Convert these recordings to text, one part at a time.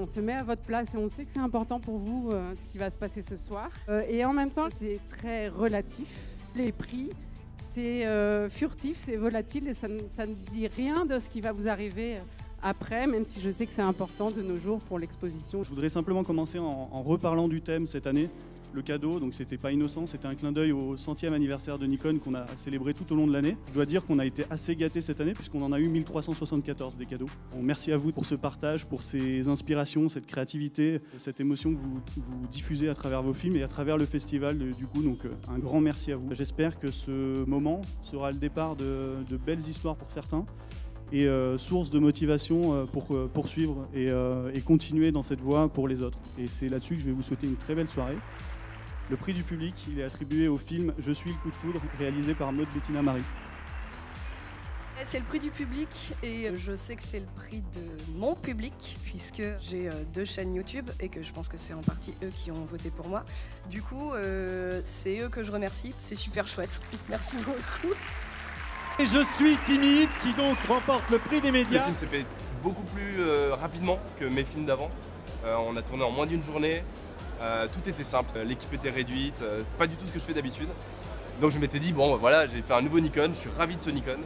On se met à votre place et on sait que c'est important pour vous ce qui va se passer ce soir. Et en même temps, c'est très relatif. Les prix, c'est furtif, c'est volatile et ça ne dit rien de ce qui va vous arriver après, même si je sais que c'est important de nos jours pour l'exposition. Je voudrais simplement commencer en reparlant du thème cette année. Le cadeau, donc c'était pas innocent, c'était un clin d'œil au 100e anniversaire de Nikon qu'on a célébré tout au long de l'année. Je dois dire qu'on a été assez gâtés cette année puisqu'on en a eu 1374 des cadeaux. Bon, merci à vous pour ce partage, pour ces inspirations, cette créativité, cette émotion que vous diffusez à travers vos films et à travers le festival du coup, donc un grand merci à vous. J'espère que ce moment sera le départ de belles histoires pour certains et source de motivation pour poursuivre et continuer dans cette voie pour les autres. Et c'est là-dessus que je vais vous souhaiter une très belle soirée. Le prix du public, il est attribué au film Je suis le coup de foudre, réalisé par Maud Bettina Marie. C'est le prix du public et je sais que c'est le prix de mon public puisque j'ai 2 chaînes YouTube et que je pense que c'est en partie eux qui ont voté pour moi. Du coup, c'est eux que je remercie, c'est super chouette. Merci beaucoup. Et Je suis timide qui donc remporte le prix des médias. Le film s'est fait beaucoup plus rapidement que mes films d'avant. On a tourné en moins d'une journée. Tout était simple, l'équipe était réduite, c'est pas du tout ce que je fais d'habitude. Donc je m'étais dit, bon voilà, j'ai fait un nouveau Nikon, je suis ravi de ce Nikon,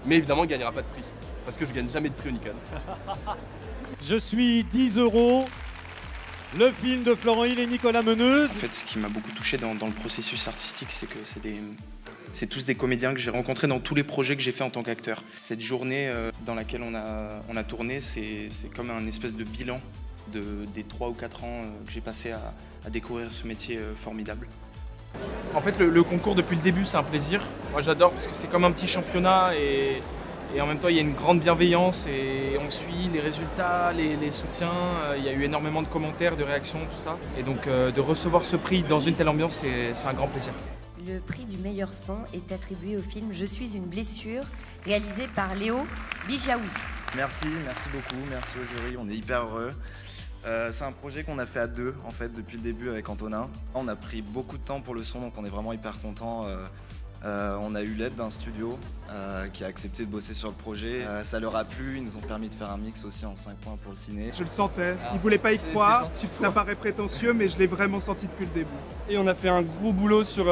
mais évidemment il ne gagnera pas de prix, parce que je gagne jamais de prix au Nikon. Je suis 10 €, le film de Florent Hill et Nicolas Meneuse. En fait, ce qui m'a beaucoup touché dans le processus artistique, c'est que c'est tous des comédiens que j'ai rencontrés dans tous les projets que j'ai fait en tant qu'acteur. Cette journée dans laquelle on a tourné, c'est comme un espèce de bilan des 3 ou 4 ans que j'ai passé à découvrir ce métier formidable. En fait, le concours depuis le début, c'est un plaisir. Moi, j'adore parce que c'est comme un petit championnat et en même temps, il y a une grande bienveillance et on suit les résultats, les soutiens. Il y a eu énormément de commentaires, de réactions, tout ça. Et donc, de recevoir ce prix dans une telle ambiance, c'est un grand plaisir. Le prix du meilleur son est attribué au film Je suis une blessure, réalisé par Léo Bijaoui. Merci beaucoup, merci au jury, on est hyper heureux. C'est un projet qu'on a fait à 2 en fait depuis le début avec Antonin. On a pris beaucoup de temps pour le son, donc on est vraiment hyper contents. On a eu l'aide d'un studio qui a accepté de bosser sur le projet. Ça leur a plu, ils nous ont permis de faire un mix aussi en 5 points pour le ciné. Je le sentais, ils voulaient pas y croire, ça paraît prétentieux mais je l'ai vraiment senti depuis le début. Et on a fait un gros boulot sur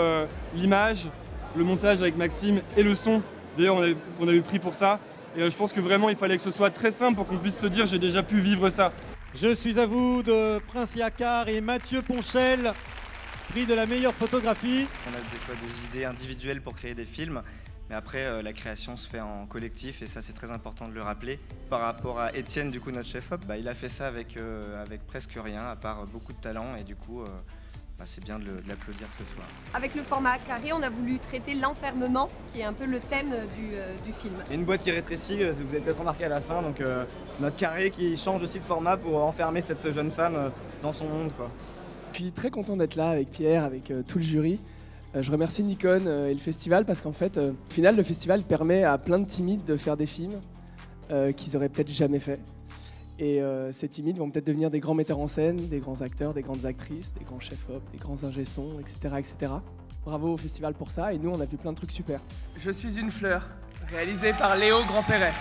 l'image, le montage avec Maxime et le son. D'ailleurs, on a eu le prix pour ça. Et je pense que vraiment, il fallait que ce soit très simple pour qu'on puisse se dire j'ai déjà pu vivre ça. Je suis à vous de Prince Yakar et Mathieu Ponchel, prix de la meilleure photographie. On a des fois des idées individuelles pour créer des films, mais après la création se fait en collectif et ça c'est très important de le rappeler. Par rapport à Étienne, du coup notre chef-op, il a fait ça avec presque rien, à part beaucoup de talent et du coup c'est bien de l'applaudir ce soir. Avec le format carré, on a voulu traiter l'enfermement, qui est un peu le thème du film. Il y a une boîte qui rétrécit, vous avez peut-être remarqué à la fin, donc notre carré qui change aussi de format pour enfermer cette jeune femme dans son monde, quoi. Je suis très content d'être là avec Pierre, avec tout le jury. Je remercie Nikon et le festival parce qu'en fait, au final, le festival permet à plein de timides de faire des films qu'ils auraient peut-être jamais fait. Et ces timides vont peut-être devenir des grands metteurs en scène, des grands acteurs, des grandes actrices, des grands chefs-op, des grands ingé-sons, etc., etc. Bravo au festival pour ça, et nous on a vu plein de trucs super. Je suis une fleur, réalisé par Léo Grandperret.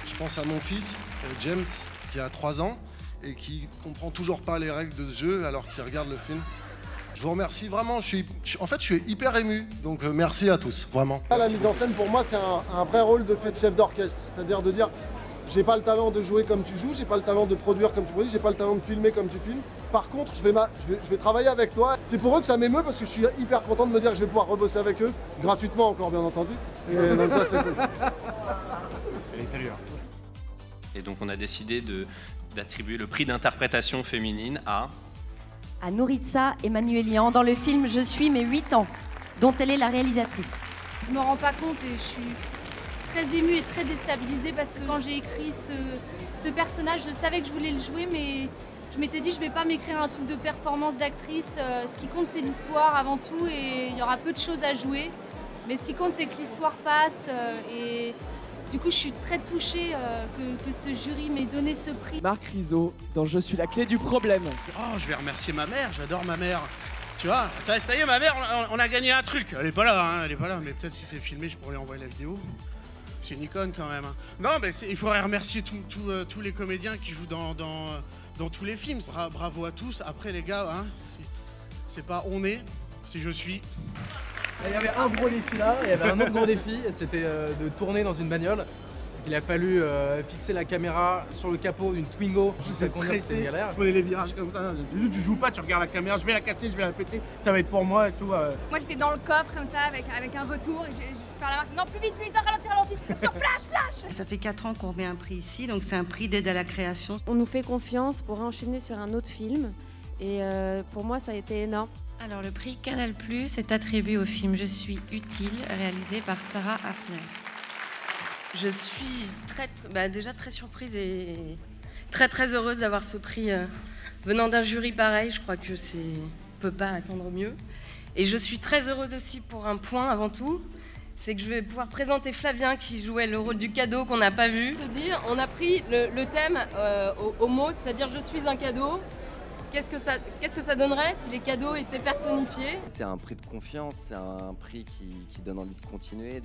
Je pense à mon fils, James, qui a 3 ans, et qui comprend toujours pas les règles de ce jeu alors qu'il regarde le film. Je vous remercie vraiment, je suis hyper ému, donc merci à tous, vraiment. La mise en scène pour moi c'est un vrai rôle de chef d'orchestre, c'est-à-dire de dire j'ai pas le talent de jouer comme tu joues, j'ai pas le talent de produire comme tu produis, j'ai pas le talent de filmer comme tu filmes. Par contre, je vais travailler avec toi. C'est pour eux que ça m'émeut parce que je suis hyper content de me dire que je vais pouvoir rebosser avec eux, gratuitement encore bien entendu. Et donc ça c'est cool. Allez, salut. Et donc on a décidé d'attribuer le prix d'interprétation féminine à Nouritza Emmanuelian dans le film Je suis mes 8 ans, dont elle est la réalisatrice. Je me rends pas compte et je suis très émue et très déstabilisée parce que quand j'ai écrit ce personnage, je savais que je voulais le jouer, mais je m'étais dit je vais pas m'écrire un truc de performance d'actrice. Ce qui compte c'est l'histoire avant tout et il y aura peu de choses à jouer. Mais ce qui compte c'est que l'histoire passe et du coup je suis très touchée que ce jury m'ait donné ce prix. Marc Rizzo dans Je suis la clé du problème. Oh, je vais remercier ma mère, j'adore ma mère. Tu vois, ça y est, ma mère, on a gagné un truc. Elle est pas là, mais peut-être si c'est filmé, je pourrais lui envoyer la vidéo. C'est Nikon quand même. Hein. Non, mais il faudrait remercier tous les comédiens qui jouent dans tous les films. Bravo à tous. Après les gars, hein, c'est pas on est, c'est je suis. Il y avait un gros défi là, il y avait un autre gros défi, c'était de tourner dans une bagnole. Il a fallu fixer la caméra sur le capot d'une Twingo. J'étais stressé, je prenais les virages comme ça. Tu joues pas, tu regardes la caméra, je vais la casser, je vais la péter, ça va être pour moi et tout. Moi j'étais dans le coffre comme ça avec un retour et je vais faire la marche. Non, plus vite, ralentis. Sur flash. Ça fait 4 ans qu'on met un prix ici, donc c'est un prix d'aide à la création. On nous fait confiance pour enchaîner sur un autre film et pour moi ça a été énorme. Alors le prix Canal+ est attribué au film Je suis utile, réalisé par Sarah Hafner. Je suis déjà très surprise et très heureuse d'avoir ce prix venant d'un jury pareil. Je crois que peut pas attendre mieux. Et je suis très heureuse aussi pour un point avant tout, c'est que je vais pouvoir présenter Flavien qui jouait le rôle du cadeau qu'on n'a pas vu. Se dire, on a pris le thème au mot, c'est-à-dire je suis un cadeau. Qu'est-ce que ça donnerait si les cadeaux étaient personnifiés? C'est un prix de confiance, c'est un prix qui donne envie de continuer,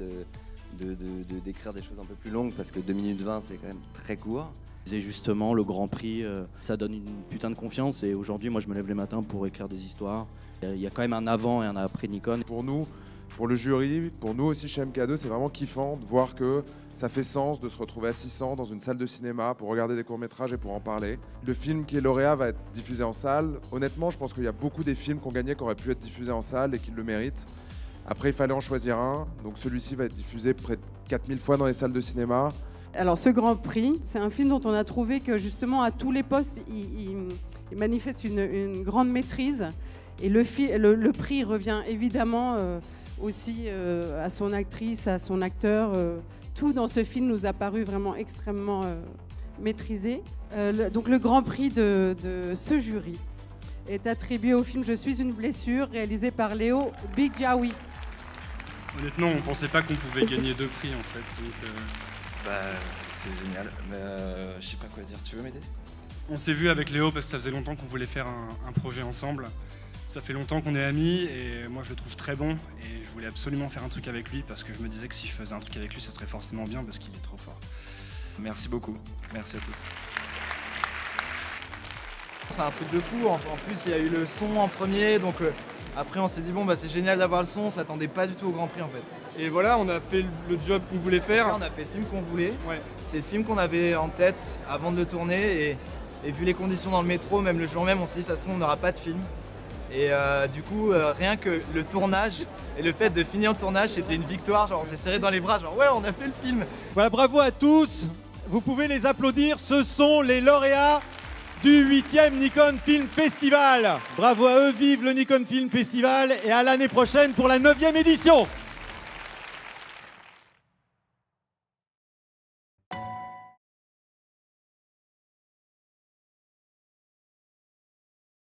d'écrire des choses un peu plus longues parce que 2 minutes 20 c'est quand même très court. Et justement le Grand Prix, ça donne une putain de confiance et aujourd'hui moi je me lève les matins pour écrire des histoires. Il y a quand même un avant et un après Nikon. Pour nous, pour le jury, pour nous aussi chez MK2, c'est vraiment kiffant de voir que ça fait sens de se retrouver à 600 dans une salle de cinéma pour regarder des courts-métrages et pour en parler. Le film qui est lauréat va être diffusé en salle. Honnêtement, je pense qu'il y a beaucoup des films qu'on gagnait qui auraient pu être diffusés en salle et qui le méritent. Après, il fallait en choisir un. Donc celui-ci va être diffusé près de 4000 fois dans les salles de cinéma. Alors ce Grand Prix, c'est un film dont on a trouvé que justement à tous les postes, il manifeste une grande maîtrise. Et le prix revient évidemment aussi à son actrice, à son acteur. Tout dans ce film nous a paru vraiment extrêmement maîtrisé. Donc le Grand Prix de ce jury est attribué au film Je suis une blessure, réalisé par Léo Bijawi. Honnêtement, on pensait pas qu'on pouvait gagner 2 prix en fait. Donc, c'est génial, mais je sais pas quoi dire. Tu veux m'aider? On s'est vu avec Léo parce que ça faisait longtemps qu'on voulait faire un projet ensemble. Ça fait longtemps qu'on est amis et moi je le trouve très bon et je voulais absolument faire un truc avec lui parce que je me disais que si je faisais un truc avec lui, ça serait forcément bien parce qu'il est trop fort. Merci beaucoup, merci à tous. C'est un truc de fou, en plus il y a eu le son en premier, donc après on s'est dit bon c'est génial d'avoir le son, on s'attendait pas du tout au Grand Prix en fait. Et voilà, on a fait le job qu'on voulait faire. Là, on a fait le film qu'on voulait, c'est le film qu'on avait en tête avant de le tourner et vu les conditions dans le métro, même le jour même on s'est dit ça se trouve on n'aura pas de film. Et du coup, rien que le tournage et le fait de finir le tournage, c'était une victoire. Genre, on s'est serré dans les bras, genre ouais, on a fait le film. Voilà, bravo à tous. Vous pouvez les applaudir. Ce sont les lauréats du 8e Nikon Film Festival. Bravo à eux, vive le Nikon Film Festival et à l'année prochaine pour la 9e édition.